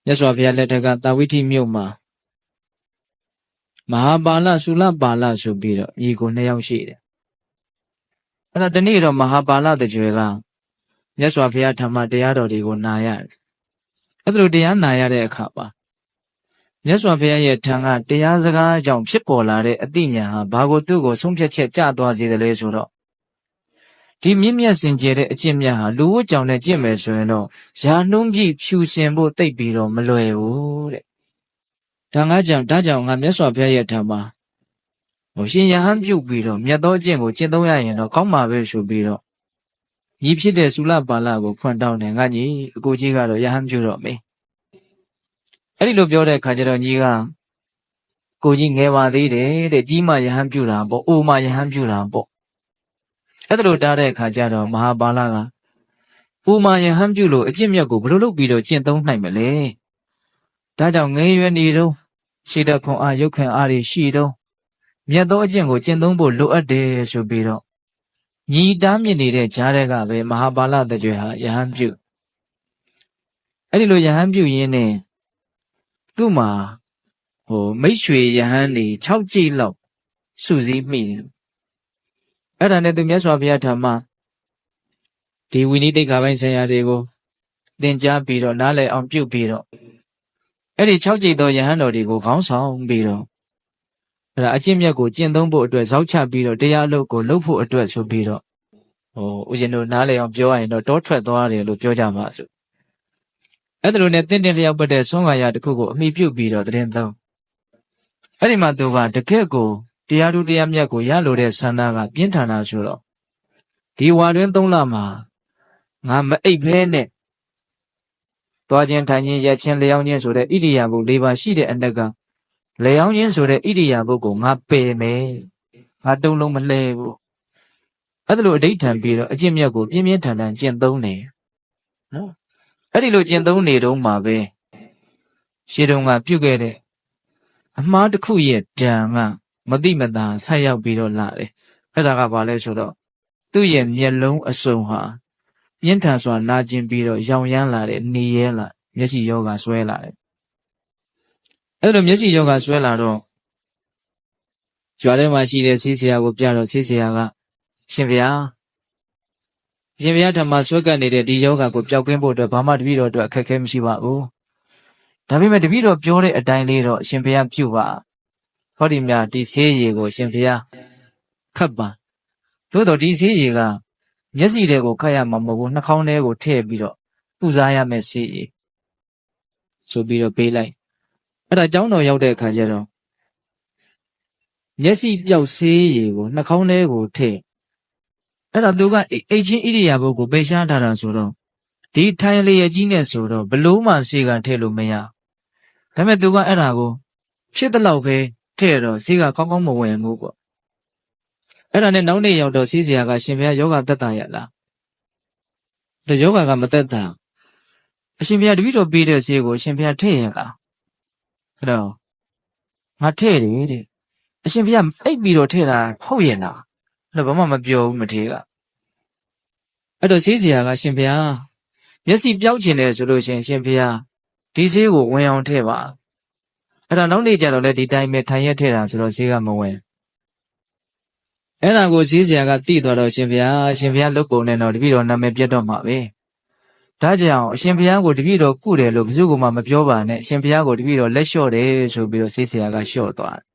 မြတ်စွာဘုရားလက်ထက်ကတာဝိထိမြို့မှာမဟာပါဠသုလပါဠဆိုပြီးတော့ညီကို2ယောက်ရှိတယ်အဲ့ဒါတနေ့တော့မဟာပါဠတကြွယ်ကမြတ်စွာဘုရားဓမ္မတရားတော်တွေကိုနာရတယ်အဲ့ဒါလိုတရားနာရတဲ့အခါပါမြတ်စွာဘုရားရဲ့ထံကတရားစကားကြောင့်ဖြစ်ပေါ်လာတဲ့အသိဉာဏ်ဟာဘာကိုသူ့ကိုဆုံးဖြတ်ချက်ကျသွားစေတယ်လဲဆိုတော့ဒီမြင့်မြတ်စင်ကြယ်တဲ့အကျင့်မြတ်ဟာလူဝတ်ကြောင့်လည်းကျင့်မယ်ဆိုရင်တော့ယာနှုံးပြည့်ဖြူရှင်ဖို့တိတ်ပြီးတော့မလွယ်ဘူးတဲ့ဒါကြောင့်ငါမြတ်စွာဘုရားရဲ့ထံမှာရှင်ယဟန်ပြုတ်ပြီးတော့မြတ်သောအကျင့်ကိုကျင့်သုံးရရင်တော့ကောင်းမှာပဲဆိုပြီးတော့ညီဖြစ်တဲ့သုလပါဠကိုဖွင့်တောင်းတယ်ငါညီအကိုကြီးကတော့ယဟန်ပြုတော့မေးအဲ့ဒီလိုပြောတဲ့အခါကျတော့ညီကကိုကြီးငယ်ပါသေးတယ်တဲ့ကြီးမှယဟန်ပြုတာပေါ့အိုမှယဟန်ပြုတာပေါ့အဲ့ဒါလိုတားတဲ့အခါကျတော့မဟာပါဠကအိုမှယဟန်ပြုလို့အကျင့်မြတ်ကိုဘယ်လိုလုပ်ပြီးတော့ကျင့်သုံးနိုင်မလဲဒါကြောင့်ငယ်ရွယ်နေတော့ရှိတဲ့ခွန်အားရုပ်ခွန်အားတွေရှိတော့မြတ်သောအကျင့်ကိုကျင့်သုံးဖို့လိုအပ်တယ်ဆိုပြီးတော့ညီတားမြင့်နေတဲ့ကြားတဲ့ကပဲမဟာပါဠတကြွယ်ဟာယဟန်ပြုအဲ့ဒီလိုယဟန်ပြုရင်းနဲ့သူ့မှာမိတ်ဆွေယဟန်တွေ6ကြိမ်လောက်စုစည်းမိတယ်အဲ့ဒါနဲ့သူမြတ်စွာဘုရားဓမ္မဒီဝိနည်းတိတ်္ခာပိုင်းဆရာတွေကိုသင်ကြားပြီးတော့နားလည်အောင်ပြုပြီးတော့အဲ့ဒီ6ကြိမ်သောယဟန်တော်တွေကိုခေါင်းဆောင်ပြီးတော့အဲ့ဒါအကျင့်မြတ်ကိုကျင့်သုံးဖို့အတွက်ဇောက်ချပြီးတော့တရားအလုပ်ကိုလုပ်ဖို့အတွက်ဆိုပြီးတော့ဦးဇင်းတို့နားလည်အောင်ပြောရရင်တော့တောထွက်သွားတယ်လို့ပြောကြပါစို့အဲ့ဒါလိုနဲ့တင်းတင်းလျောက်ပတ်တဲ့ဆွမ်းကာယတစ်ခုကိုအမိပြုတ်ပြီးတော့သတင်းသုံးအဲ့ဒီမှာသူကတကယ့်ကိုတရားသူတရားမြတ်ကိုရလိုတဲ့ဆန္ဒကပြင်းထန်တာဆိုတော့ဒီဝါတွင်3လမှာငါမအိပ်ဖဲနဲ့သွားခြင်းထိုင်ခြင်းရက်ခြင်းလျောင်းခြင်းဆိုတဲ့ဣရိယာပု4ပါးရှိတဲ့အနက်ကလျောင်းခြင်းဆိုတဲ့ဣရိယာပုကိုငါပယ်မယ်ငါတုံးလုံးမလှဲဘူးအဲ့ဒါလိုအဓိဋ္ဌံပြီးတော့အကျင့်မြတ်ကိုပြင်းပြင်းထန်ထန်ကျင့်သုံးတယ်နော်အဲ့ဒီလိုကျင့်သုံးနေတော့မှပဲရှေးတုန်းကပြုခဲ့တဲ့အမှားတစ်ခုရဲ့ဒဏ်ကမတိမတာဆက်ရောက်ပြီးတော့လာတယ်အဲ့ဒါကဘာလဲဆိုတော့သူ့ရဲ့မျက်လုံးအစုံဟာပြင်းထန်စွာနာကျင်ပြီးတော့ရောင်ရမ်းလာတဲ့နေရဲလာမျက်စိယောဂဆွဲလာတယ်အဲ့လိုမျက်စိယောဂဆွဲလာတော့ကျွာထဲမှာရှိတဲ့ဆေးဆရာကိုပြတော့ဆေးဆရာကရှင်ဗျာဓမ္မဆွဲကပ်နေတဲ့ဒီယောဂကိုပျောက်ကင်းဖို့အတွက်ဘာမှတပည့်တော်အတွက်အခက်အခဲမရှိပါဘူးဒါပေမဲ့တပည့်တော်ပြောတဲ့အတိုင်းလေးတော့ရှင်ဘုရားပြုပါဟောဒီမြဒီဆေးရည်ကိုရှင်ဘုရားခတ်ပါသို့တော်ဒီဆေးရည်ကမျက်စိတွေကိုခတ်ရမှာမဟုတ်ဘူးနှာခေါင်းထဲကိုထည့်ပြီးတော့ပူစားရမယ်ဆေးရည်ဆိုပြီးတော့ပေးလိုက်အဲ့ဒါကျောင်းတော်ရောက်တဲ့အခါကျတော့မျက်စိပြောက်ဆေးရည်ကိုနှာခေါင်းထဲကိုထည့်အဲ့ဒါသူကအိတ်ချင်းဣရိယာပုကိုပိတ်ရှားထားတာဆိုတော့ဒီထိုင်လျက်ကြီးနဲ့ဆိုတော့ဘလို့မှဆေးကထည့်လို့မရဒါပေမဲ့သူကအဲ့ဒါကိုဖြစ်တဲ့လောက်ပဲထည့်တော့ဆေးကကောင်းကောင်းမဝင်ဘူးပေါ့အဲ့ဒါနဲ့နောက်နေ့ရောက်တော့ဆေးဆရာကရှင်ဘုရားယောဂသက်တာရလားဒီယောဂကမသက်တာအရှင်ဘုရားတပည့်တော်ပေးတဲ့ဆေးကိုအရှင်ဘုရားထည့်ရလားအဲ့တော့ငါထည့်တယ်တဲ့အရှင်ဘုရားအိပ်ပြီးတော့ထည့်တာဟုတ်ရဲ့လားအဲ့တော့ဘာမှမပြောဘူးမထေကအဲ့တော့ဆေးဆရာကရှင်ဘုရားမျက်စိပြောက်ကျင်တယ်ဆိုလို့ရှင်ရှင်ဘုရားဒီဆေးကိုဝင်အောင်ထည့်ပါအဲ့တော့နောက်နေ့ကျတော့လေဒီတိုင်းပဲထိုင်ရက်ထည့်တာဆိုတော့ဆေးကမဝင်အဲ့ဒါကိုဆေးဆရာကသိသွားတော့ရှင်ဘုရားလုတ်ကုန်နဲ့တော့တပည့်တော်နာမည်ပြတ်တော့မှာပဲဒါကြောင့်အရှင်ဘုရားကိုတပည့်တော်ကုတယ်လို့ဘယ်သူမှမပြောပါနဲ့အရှင်ဘုရားကိုတပည့်တော်လက်လျှော့တယ်ဆိုပြီးတော့ဆေးဆရာကလျှော့သွားတယ်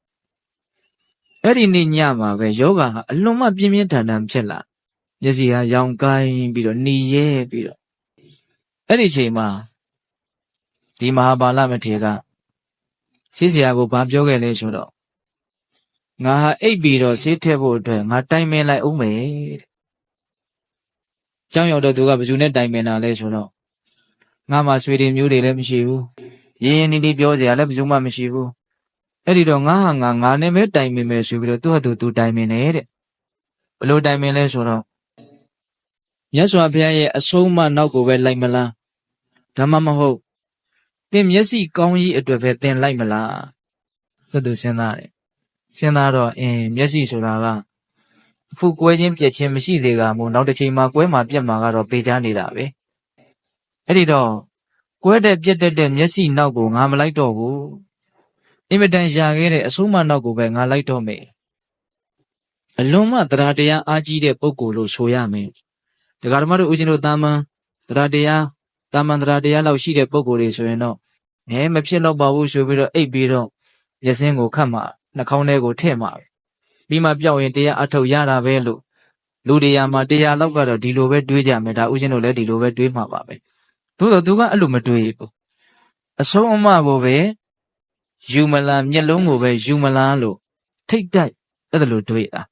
အဲ့ဒီနေ့ညမှာပဲယောဂဟာအလွန်မှပြင်းပြင်းထန်ထန်ဖြစ်လာမျက်စိဟာရောင်ကိုင်းပြီးတော့หนีရဲပြီးတော့အဲ့ဒီချိန်မှာဒီမဟာပါဠမထေရကဆေးဆရာကိုဘာပြောခဲ့လဲဆိုတော့ငါဟာအိပ်ပြီးတော့ဆေးထည့်ဖို့အတွက်ငါတိုင်ပင်လိုက်အောင်မယ်တဲ့။ကျောင်းရောက်တော့သူကဘယ်သူနဲ့တိုင်ပင်တာလဲဆိုတော့ငါမှဆွေတွေမျိုးတွေလည်းမရှိဘူး။ရင်းရင်းနှီးနှီးပြောစရာလည်းဘယ်သူမှမရှိဘူး။အဲ့ဒီတော့ငါနဲ့ပဲတိုင်ပင်မယ်ဆိုပြီးတော့သူ့ဟာသူတိုင်ပင်တယ်တဲ့။ဘလို့တိုင်ပင်လဲဆိုတော့မြတ်စွာဘုရားရဲ့အဆုံးအမနောက်ကိုပဲလိုက်မလား။ဒါမှမဟုတ်သင်မျက်စိကောင်းကြီးအတွက်ပဲသင်လိုက်မလား။သူစဉ်းစားတယ်။စဉ်းစားတော့မျက်စိဆိုတာကအခုကွဲခြင်းပြက်ခြင်းမရှိသေးကမို့နောက်တစ်ချိန်မှာကွဲမှာပြက်မှာကတော့သေချာနေတာပဲအဲ့ဒီတော့ ကွဲတဲ့ပြက်တဲ့မျက်စိနောက်ကိုငါမလိုက်တော့ဘူးအင်မတန်ရှာခဲ့တဲ့အဆိုးမနောက်ကိုပဲငါလိုက်တော့မယ်အလွန်မှတရားတရားအားကြီးတဲ့ပုဂ္ဂိုလ်လို့ဆိုရမယ်ဒကာဓမ္မတို့ဦးဇင်းတို့တာမန်တရားတရားတာမန်တရားတရားလောက်ရှိတဲ့ပုဂ္ဂိုလ်တွေဆိုရင်တော့မဖြစ်တော့ပါဘူးဆိုပြီးတော့အိပ်ပြီးတော့မျက်စင်းကိုခတ်မှနှာခေါင်းထဲကိုထည့်မှပြီးမှပြောက်ရင်တရားအထုတ်ရတာပဲလို့လူတရားမှာတရားလောက်ကတော့ဒီလိုပဲတွေးကြမယ်ဒါဦးဇင်းတို့လည်းဒီလိုပဲတွေးမှာပါပဲသို့တော့သူကအဲ့လိုမတွေးဘူးအဆုံးအမကိုပဲယူမလားမျက်လုံးကိုပဲယူမလားလို့ထိတ်တိုက်အဲ့ဒါလိုတွေးတာ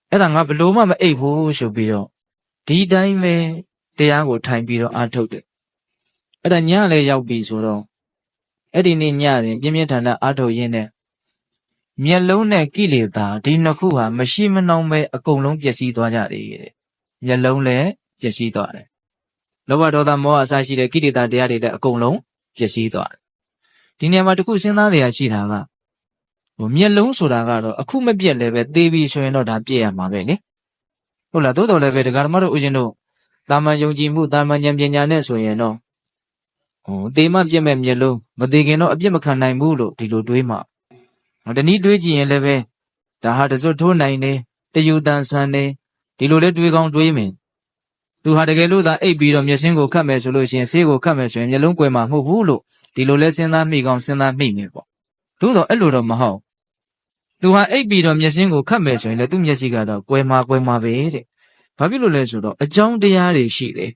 အဲ့ဒါငါဘလို့မှမအိပ်ဘူးဆိုပြီးတော့ဒီတိုင်းပဲတရားကိုထိုင်ပြီးတော့အားထုတ်တယ်အဲ့ဒါညလည်းရောက်ပြီဆိုတော့အဲ့ဒီနေ့ညရင်ပြင်းပြင်းထန်ထန်အားထုတ်ရင်းနဲ့မျက်လုံးနဲ့ကိလေသာဒီနှစ်ခုဟာမရှိမနှောင်းပဲအကုန်လုံးပျက်စီးသွားကြတယ်တဲ့မျက်လုံးလည်းပျက်စီးသွားတယ်လောဘဒေါသမောဟအစရှိတဲ့ကိလေသာတရားတွေလည်းအကုန်လုံးပျက်စီးသွားတယ်ဒီနေရာမှာတခုစဉ်းစားစရာရှိတာကမျက်လုံးဆိုတာကတော့အခုမပြက်လည်းပဲသေပြီဆိုရင်တော့ဒါပြည့်ရမှာပဲလေဟုတ်လားသို့တော်လည်းပဲဒကာဓမ္မတို့ဦးဇင်းတို့တာမန်ယုံကြည်မှုတာမန်ဉာဏ်ပညာနဲ့ဆိုရင်တော့သေမှပြက်မဲ့မျက်လုံးမသေးခင်တော့အပြစ်မခံနိုင်ဘူးလို့ဒီလိုတွေးမှာတနည်းတွေးကြည့်ရင်လည်းပဲဒါဟာတစွတ်ထိုးနိုင်နေတယူတန်ဆန်နေဒီလိုလဲတွေးကောင်းတွေးမယ်သူဟာတကယ်လို့သာအိပ်ပြီးတော့မျက်စင်းကိုခတ်မယ်ဆိုလို့ရှိရင်ဆေးကိုခတ်မယ်ဆိုရင်မျက်လုံးကွယ်မှာမဟုတ်ဘူးလို့ဒီလိုလဲစဉ်းစားမိကောင်းစဉ်းစားမိမယ်ပေါ့သို့တော့အဲ့လိုတော့မဟုတ်သူဟာအိပ်ပြီးတော့မျက်စင်းကိုခတ်မယ်ဆိုရင်လည်းသူ့မျက်စိကတော့ကွယ်မှာပဲတဲ့ဘာဖြစ်လို့လဲဆိုတော့အကြောင်းတရားတွေရှိတယ်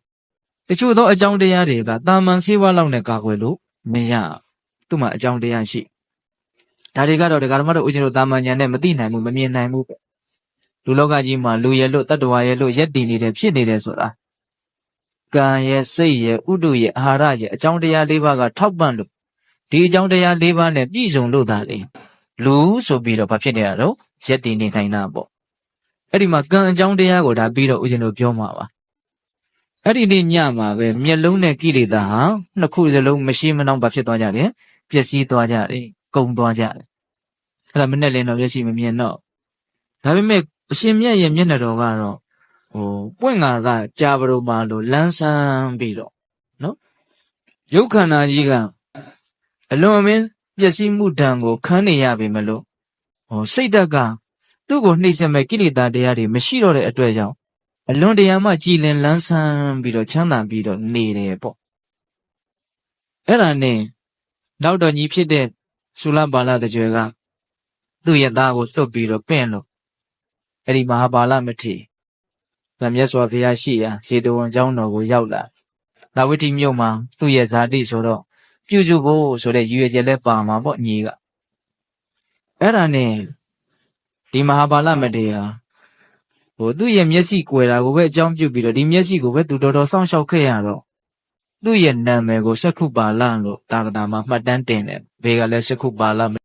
တချို့သောအကြောင်းတရားတွေကတာမန်ဆေးဝါးလောက်နဲ့ကာကွယ်လို့မရသူ့မှာအကြောင်းတရားရှိဒါတွေကတော့ဒကာဓမ္မတို့ဦးဇင်းတို့တာမန်ဉာဏ်နဲ့မသိနိုင်ဘူးမမြင်နိုင်ဘူးပဲလူလောကကြီးမှာလူရဲ့လို့တတ္တဝါရဲ့လို့ရက်တည်နေတယ်ဖြစ်နေတယ်ဆိုတာကံရဲ့စိတ်ရဲ့ဥဒုရဲ့အာဟာရရဲ့အကြောင်းတရား၄ပါးကထောက်ပံ့လို့ဒီအကြောင်းတရား၄ပါးနဲ့ပြည့်စုံလို့သာလေလူဆိုပြီးတော့ဘာဖြစ်နေတာတော့ရက်တည်နေနိုင်တာပေါ့အဲ့ဒီမှာကံအကြောင်းတရားကိုဒါပြီးတော့ဦးဇင်းတို့ပြောမှာပါအဲ့ဒီနေ့ညမှာပဲမျက်လုံးနဲ့ကိလေသာဟာနှစ်ခုစလုံးမရှိမနှောင်းဘာဖြစ်သွားကြတယ်ပျက်စီးသွားကြတယ်ကုန်သွားကြတယ်အဲ့ဒါမနဲ့လင်းတော့မျက်စိမမြင်တော့ဒါပေမဲ့အရှင်မြတ်ရဲ့မျက်နှာတော်ကတော့ပွင့်ငါကကြာပရုံမာလို့လန်းဆန်းပြီးတော့နော်ရုပ်ခန္ဓာကြီးကအလွန်အမင်းပျက်စီးမှုဒဏ်ကိုခံနေရပြီမလို့စိတ်ဓာတ်ကသူ့ကိုနှိမ့်ဆက်မဲ့ကိလေသာတရားတွေမရှိတော့တဲ့အတွက်ကြောင့်အလွန်တရာမှကြည်လင်လန်းဆန်းပြီးတော့ချမ်းသာပြီးတော့နေတယ်ပေါ့အဲ့ဒါနဲ့နောက်တော်ကြီးဖြစ်တဲ့သုလပါဠတကြွယ်ကသူ့ရဲ့သားကိုလွတ်ပြီးတော့ပင့်လို့အဲ့ဒီမဟာပါဠမထေရမြတ်စွာဘုရားရှိရာဇေတဝန်ကျောင်းတော်ကိုရောက်လာသာဝတိမြို့မှာသူ့ရဲ့ဇာတိဆိုတော့ပြုစုဖို့ဆိုတဲ့ရည်ရွယ်ချက်လဲပါမှာပေါ့ညီကအဲ့ဒါနဲ့ဒီမဟာပါဠမထေရသူ့ရဲ့မျက်စိကွယ်တာကိုပဲအကြောင်းပြုပြီးတော့ဒီမျက်စိကိုပဲသူတော်တော်စောင့်ရှောက်ခဲ့ရတော့သူ့ရဲ့နာမည်ကိုစက္ခုပါဠလို့သာသနာမှာမှတ်တမ်းတင်တယ်ဘေကလည်းစက္ခုပါဠ